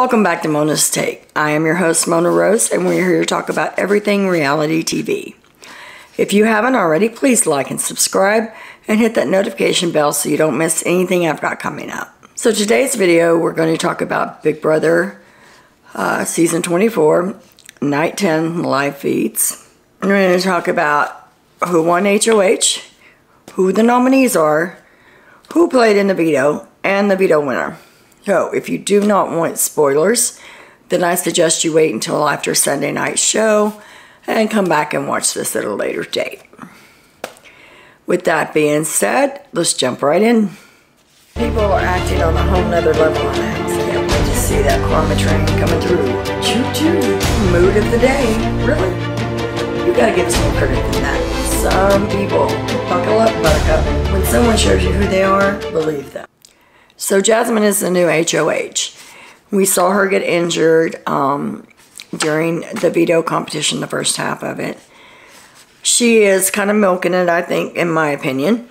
Welcome back to Mona's Take. I am your host, Mona Rose, and we're here to talk about everything reality TV. If you haven't already, please like and subscribe and hit that notification bell so you don't miss anything I've got coming up. So today's video, we're going to talk about Big Brother Season 24, Night 10 live feeds. We're going to talk about who won HOH, who the nominees are, who played in the veto, and the veto winner. So, if you do not want spoilers, then I suggest you wait until after Sunday night's show and come back and watch this at a later date. With that being said, let's jump right in. People are acting on a whole nother level on that. Can't wait to see that karma train coming through. Choo-choo. Mood of the day. Really? You gotta give us more credit than that. Some people, buckle up, buttercup. When someone shows you who they are, believe them. So Jasmine is the new HOH. We saw her get injured during the veto competition, the first half of it. She is kind of milking it, I think, in my opinion.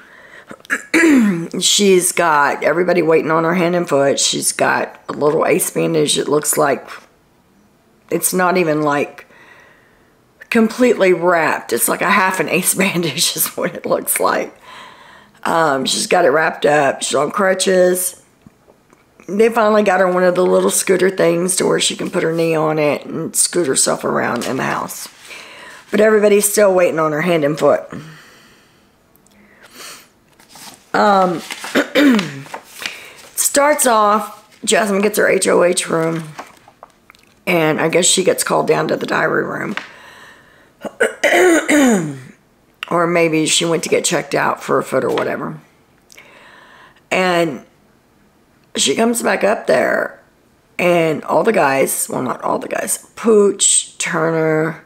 She's got everybody waiting on her hand and foot. She's got a little ace bandage. It looks like it's not even like completely wrapped. It's like a half an ace bandage is what it looks like. She's got it wrapped up. She's on crutches. They finally got her one of the little scooter things to where she can put her knee on it and scoot herself around in the house. But everybody's still waiting on her hand and foot. Starts off, Jasmine gets her HOH room. And I guess she gets called down to the diary room. Or maybe she went to get checked out for a foot or whatever. And she comes back up there, and all the guys, well, not all the guys, Pooch, Turner,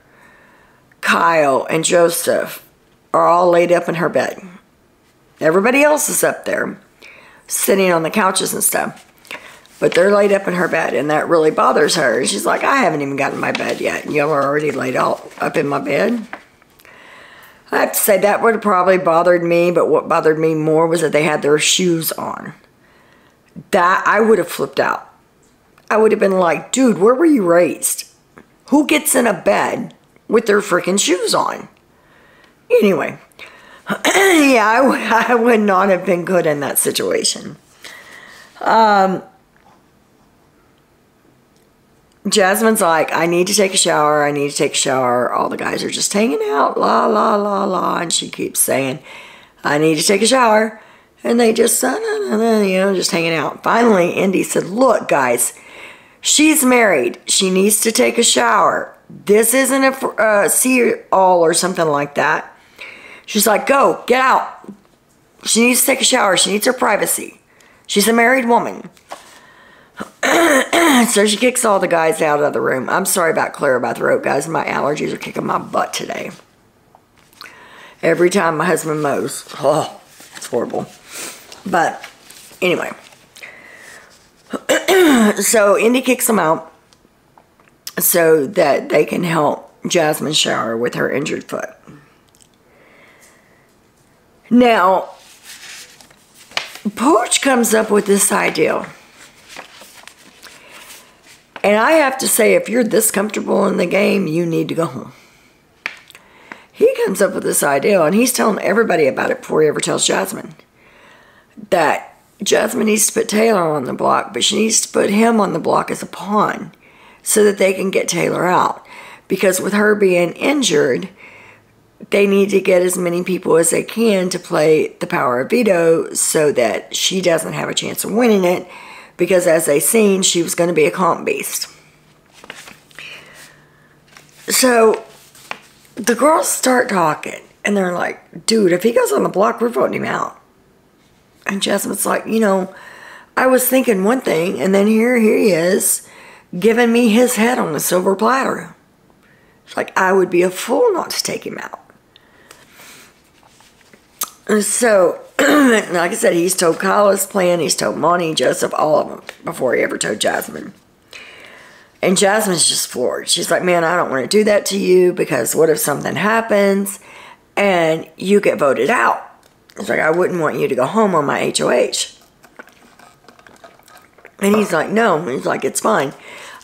Kyle, and Joseph are all laid up in her bed. Everybody else is up there, sitting on the couches and stuff. But they're laid up in her bed, and that really bothers her. And she's like, I haven't even gotten in my bed yet, and y'all are already laid all up in my bed. I have to say that would have probably bothered me, but what bothered me more was that they had their shoes on. That, I would have flipped out. I would have been like, dude, where were you raised? Who gets in a bed with their freaking shoes on? Anyway, yeah, I would not have been good in that situation. Jasmine's like, I need to take a shower, I need to take a shower. All the guys are just hanging out, la, la, la, la. And she keeps saying, I need to take a shower. And they just, you know, just hanging out. Finally, Indy said, look, guys, she's married. She needs to take a shower. This isn't a see-all or something like that. She's like, go, get out. She needs to take a shower. She needs her privacy. She's a married woman. So she kicks all the guys out of the room. I'm sorry about clear about throat, guys. My allergies are kicking my butt today. Every time my husband mows. Oh, it's horrible. But anyway. So Indy kicks them out so that they can help Jasmine shower with her injured foot. Now, Pooch comes up with this idea. And I have to say, if you're this comfortable in the game, you need to go home. He comes up with this idea, and he's telling everybody about it before he ever tells Jasmine. That Jasmine needs to put Taylor on the block, but she needs to put him on the block as a pawn so that they can get Taylor out. Because with her being injured, they need to get as many people as they can to play the power of veto so that she doesn't have a chance of winning it. Because as they seen, she was going to be a comp beast. So the girls start talking, and they're like, dude, if he goes on the block, we're voting him out. And Jasmine's like, you know, I was thinking one thing, and then here he is giving me his head on a silver platter. It's like, I would be a fool not to take him out. And so, like I said, he's told Kyle his plan, he's told Monty, Joseph, all of them, before he ever told Jasmine. And Jasmine's just floored. She's like, man, I don't want to do that to you, because what if something happens and you get voted out? It's like, I wouldn't want you to go home on my HOH. And he's like, no. He's like, it's fine.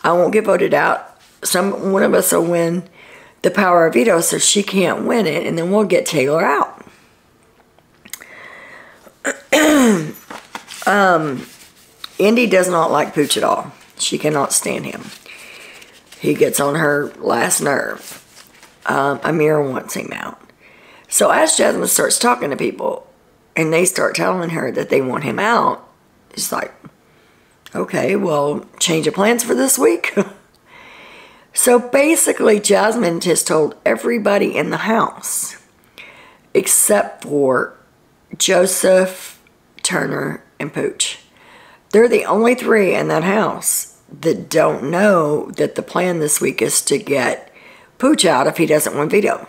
I won't get voted out. One of us will win the power of veto, so she can't win it, and then we'll get Taylor out. Indy does not like Pooch at all. She cannot stand him. He gets on her last nerve. Amir wants him out. So as Jasmine starts talking to people, and they start telling her that they want him out, she's like, okay, well, change of plans for this week. So basically, Jasmine has told everybody in the house, except for Joseph, Turner, and Pooch. They're the only three in that house that don't know that the plan this week is to get Pooch out if he doesn't win veto.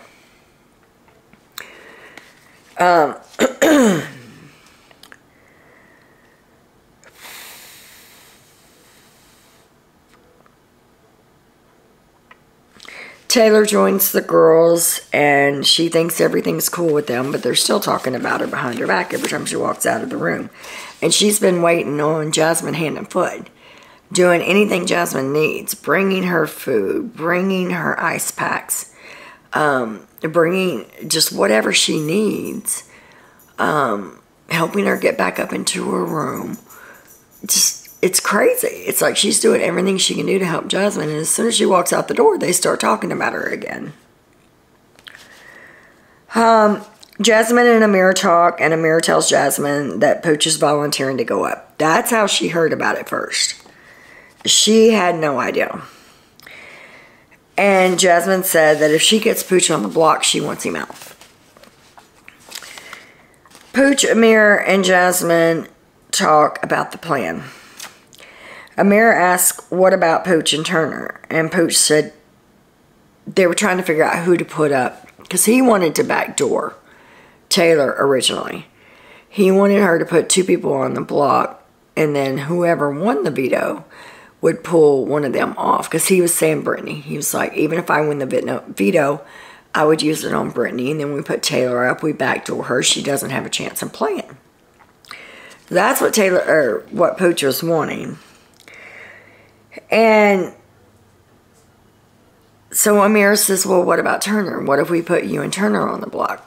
Taylor joins the girls, and she thinks everything's cool with them, but they're still talking about her behind her back every time she walks out of the room. And she's been waiting on Jasmine hand and foot, doing anything Jasmine needs, bringing her food, bringing her ice packs, bringing just whatever she needs, helping her get back up into her room. Just, it's crazy. It's like she's doing everything she can do to help Jasmine, and as soon as she walks out the door, they start talking about her again. Jasmine and Amir talk, and Amir tells Jasmine that Pooch is volunteering to go up. That's how she heard about it first. She had no idea. And Jasmine said that if she gets Pooch on the block, she wants him out. Pooch, Amir, and Jasmine talk about the plan. Amir asked, what about Pooch and Turner? And Pooch said they were trying to figure out who to put up, because he wanted to backdoor Taylor originally. He wanted her to put two people on the block, and then whoever won the veto would pull one of them off, because he was saying Brittany. He was like, even if I win the veto, I would use it on Brittany, and then we put Taylor up, we backdoor her, she doesn't have a chance in playing. That's what what Pooch was wanting. And so Amir says, well, what about Turner? What if we put you and Turner on the block?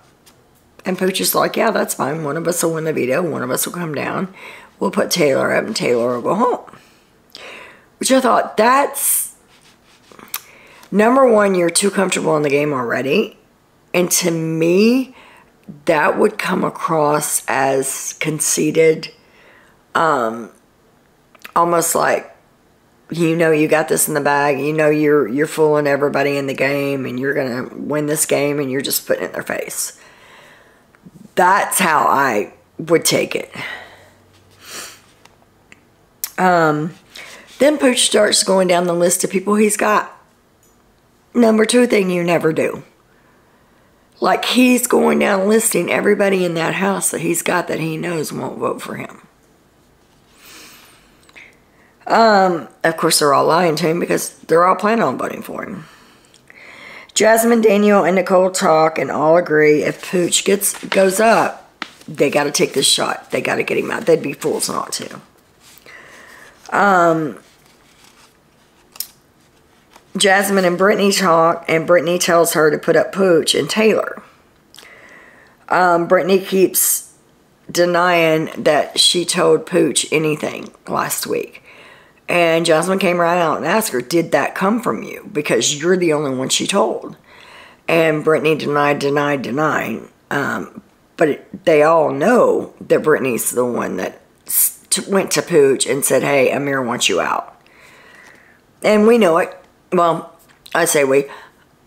And Pooch is like, yeah, that's fine. One of us will win the veto. One of us will come down. We'll put Taylor up, and Taylor will go home. Which I thought, that's... Number one, you're too comfortable in the game already. And to me, that would come across as conceited. Almost like, you know you got this in the bag. You know you're fooling everybody in the game, and you're going to win this game, and you're just putting it in their face. That's how I would take it. Then Pooch starts going down the list of people he's got. Number two thing you never do. Like, he's going down listing everybody in that house that he's got that he knows won't vote for him. Of course, they're all lying to him because they're all planning on voting for him. Jasmine, Daniel, and Nicole talk and all agree if Pooch goes up, they got to take this shot. They got to get him out. They'd be fools not to. Jasmine and Brittany talk, and Brittany tells her to put up Pooch and Taylor. Brittany keeps denying that she told Pooch anything last week. And Jasmine came right out and asked her, did that come from you? Because you're the only one she told. And Brittany denied. But they all know that Brittany's the one that went to Pooch and said, hey, Amir wants you out. And we know it. Well, I say we.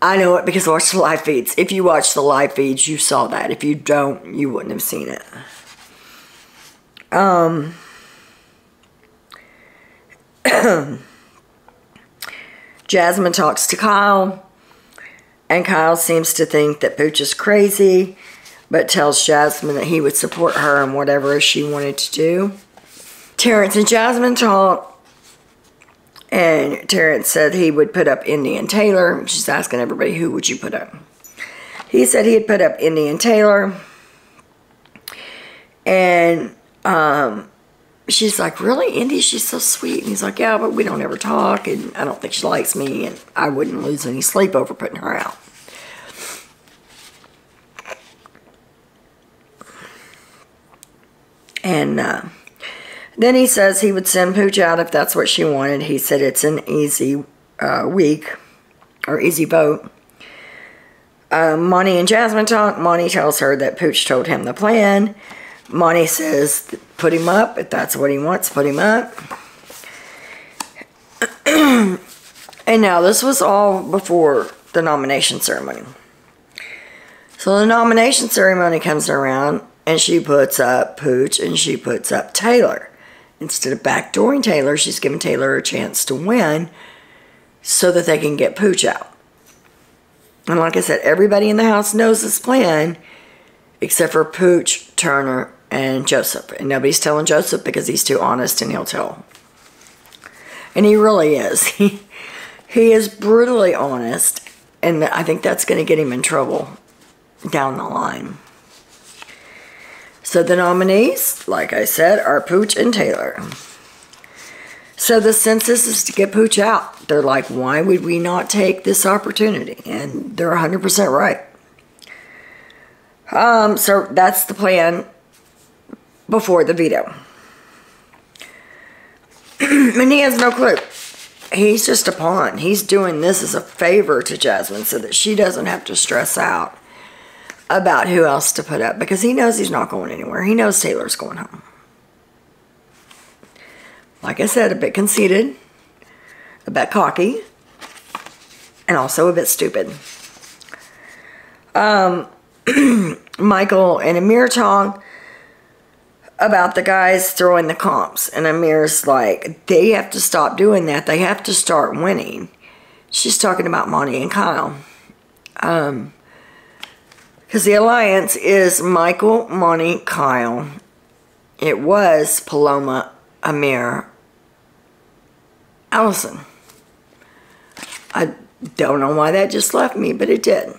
I know it because I watched the live feeds. If you watch the live feeds, you saw that. If you don't, you wouldn't have seen it. Jasmine talks to Kyle, and Kyle seems to think that Pooch is crazy, but tells Jasmine that he would support her in whatever she wanted to do. Terrence and Jasmine talk, and Terrence said he would put up Indy and Taylor. She's asking everybody, who would you put up? He said he'd put up Indy and Taylor, and she's like, really, Indy? She's so sweet. And he's like, yeah, but we don't ever talk, and I don't think she likes me, and I wouldn't lose any sleep over putting her out. And then he says he would send Pooch out if that's what she wanted. He said it's an easy week, or easy vote. Monty and Jasmine talk. Monty tells her that Pooch told him the plan. Monty says, put him up. If that's what he wants, put him up. And now, this was all before the nomination ceremony. So the nomination ceremony comes around, and she puts up Pooch, and she puts up Taylor. Instead of backdooring Taylor, she's giving Taylor a chance to win so that they can get Pooch out. And like I said, everybody in the house knows this plan except for Pooch, Turner, and Joseph. And nobody's telling Joseph because he's too honest and he'll tell. And he really is. He is brutally honest, and I think that's going to get him in trouble down the line. So the nominees, like I said, are Pooch and Taylor. So the census is to get Pooch out. They're like, why would we not take this opportunity? And they're 100% right. So that's the plan before the veto. And he has no clue. He's just a pawn. He's doing this as a favor to Jasmine so that she doesn't have to stress out about who else to put up, because he knows he's not going anywhere. He knows Taylor's going home. Like I said, a bit conceited, a bit cocky, and also a bit stupid. Michael and Amir talk about the guys throwing the comps, and Amir's like, they have to stop doing that. They have to start winning. She's talking about Monty and Kyle. Because the alliance is Michael, Monty, Kyle. It was Paloma, Amir, Allison. I don't know why that just left me, but it did.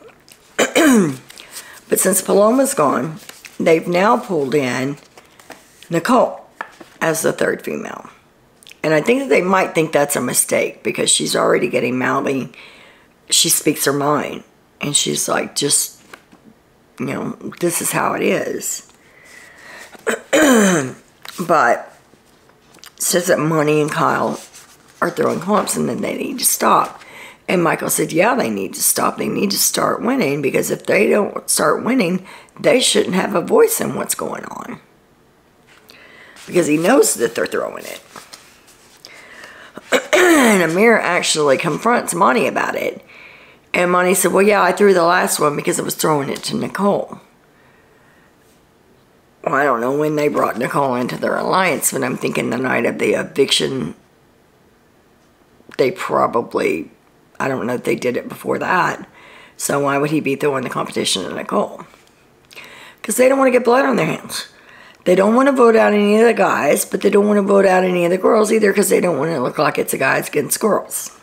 But since Paloma's gone, they've now pulled in Nicole as the third female. And I think that they might think that's a mistake because she's already getting mouthy. She speaks her mind. And she's like, just, you know, this is how it is. But says that Monty and Kyle are throwing clumps and then they need to stop. And Michael said, yeah, they need to stop. They need to start winning, because if they don't start winning, they shouldn't have a voice in what's going on. Because he knows that they're throwing it. And Amir actually confronts Monty about it. And Monty said, well, yeah, I threw the last one because I was throwing it to Nicole. Well, I don't know when they brought Nicole into their alliance, but I'm thinking the night of the eviction, they probably, I don't know if they did it before that. So why would he be throwing the competition to Nicole? Because they don't want to get blood on their hands. They don't want to vote out any of the guys, but they don't want to vote out any of the girls either, because they don't want to look like it's a guys against girls.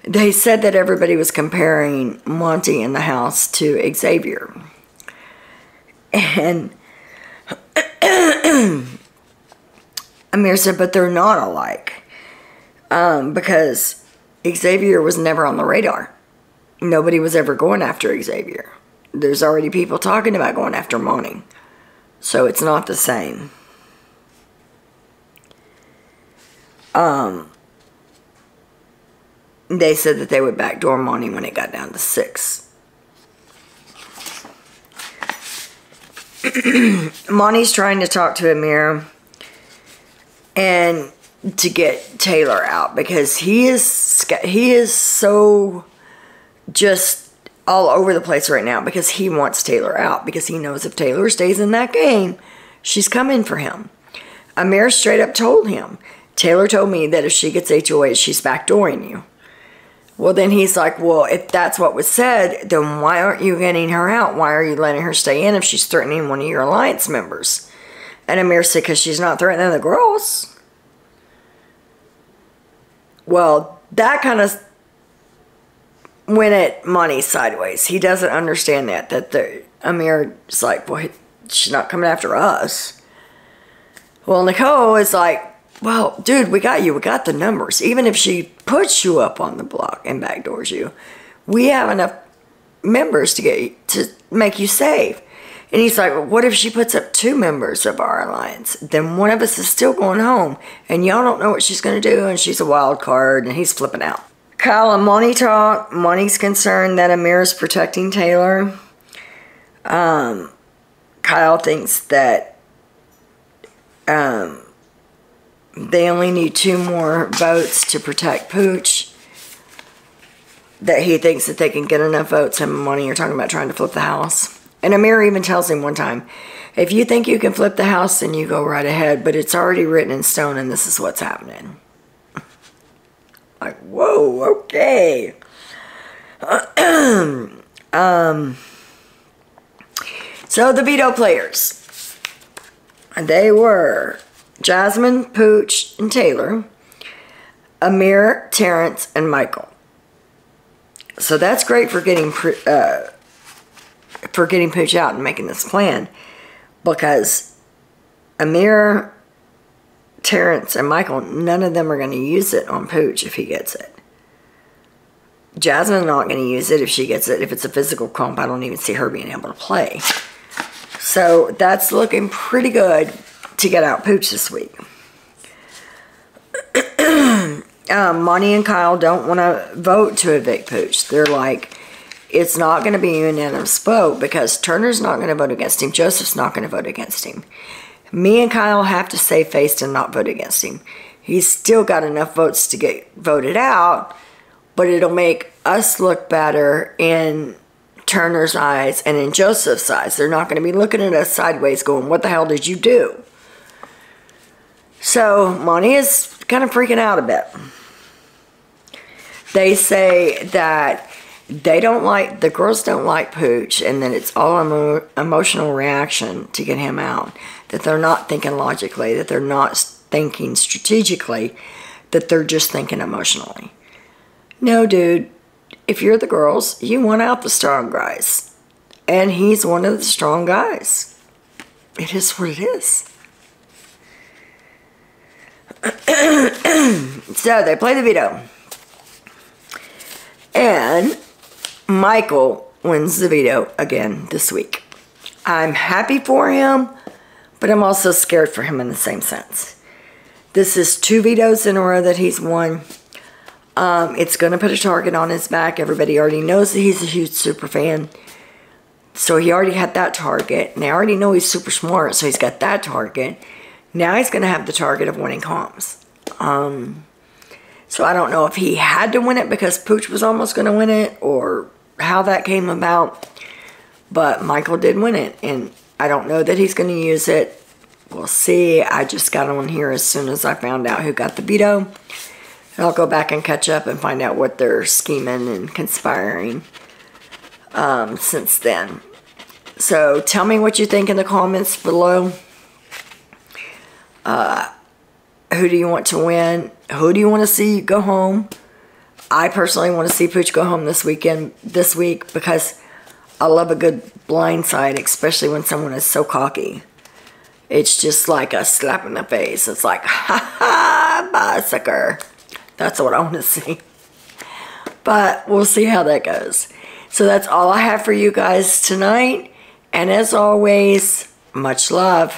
They said that everybody was comparing Monty in the house to Xavier. And Amir said, but they're not alike. Because Xavier was never on the radar. Nobody was ever going after Xavier. There's already people talking about going after Monty. So it's not the same. They said that they would backdoor Monty when it got down to 6. Monty's trying to talk to Amir and to get Taylor out, because he is so just all over the place right now, because he wants Taylor out, because he knows if Taylor stays in that game, she's coming for him. Amir straight up told him, Taylor told me that if she gets HOH, she's backdooring you. Well, then he's like, well, if that's what was said, then why aren't you getting her out? Why are you letting her stay in if she's threatening one of your alliance members? And Amir said, because she's not threatening the girls. Well, that kind of went at Monty sideways. He doesn't understand that Amir's like, well, she's not coming after us. Well, Nicole is like, well, dude, we got you. We got the numbers. Even if she puts you up on the block and backdoors you, we have enough members to make you safe. And he's like, well, what if she puts up 2 members of our alliance? Then one of us is still going home, and y'all don't know what she's going to do, and she's a wild card, and he's flipping out. Kyle and Monty talk. Monty's concerned that Amir's protecting Taylor. Kyle thinks that they only need 2 more votes to protect Pooch. That he thinks that they can get enough votes. Him and Monty are talking about trying to flip the house. And Amir even tells him one time, if you think you can flip the house, then you go right ahead. But it's already written in stone, and this is what's happening. Like, whoa, okay. So the veto players. They were Jasmine, Pooch, and Taylor. Amir, Terrence, and Michael. So that's great for getting Pooch out and making this plan, because Amir, Terrence, and Michael, none of them are going to use it on Pooch if he gets it. Jasmine's not going to use it if she gets it. If it's a physical comp, I don't even see her being able to play. So that's looking pretty good to get out Pooch this week. Monty and Kyle don't want to vote to evict Pooch. They're like, it's not going to be a unanimous vote because Turner's not going to vote against him. Joseph's not going to vote against him. Me and Kyle have to save face and not vote against him. He's still got enough votes to get voted out, but it'll make us look better in Turner's eyes and in Joseph's eyes. They're not going to be looking at us sideways going, what the hell did you do? So Monty is kind of freaking out a bit. They say that they don't like, the girls don't like Pooch, and that it's all emotional reaction to get him out. That they're not thinking logically, that they're not thinking strategically, that they're just thinking emotionally. No, dude, if you're the girls, you want out the strong guys. And he's one of the strong guys. It is what it is. So they play the veto. And Michael wins the veto again this week. I'm happy for him, but I'm also scared for him in the same sense. This is 2 vetoes in a row that he's won. It's going to put a target on his back. Everybody already knows that he's a huge super fan. So he already had that target. And they already know he's super smart, so he's got that target. Now he's going to have the target of winning comps. So I don't know if he had to win it because Pooch was almost going to win it, or how that came about. But Michael did win it, and I don't know that he's going to use it. We'll see. I just got on here as soon as I found out who got the veto. And I'll go back and catch up and find out what they're scheming and conspiring since then. So tell me what you think in the comments below. Who do you want to win? Who do you want to see go home? I personally want to see Pooch go home this week because I love a good blindside, especially when someone is so cocky. It's just like a slap in the face. It's like, ha ha, bye, sucker. That's what I want to see. But we'll see how that goes. So that's all I have for you guys tonight. And as always, much love.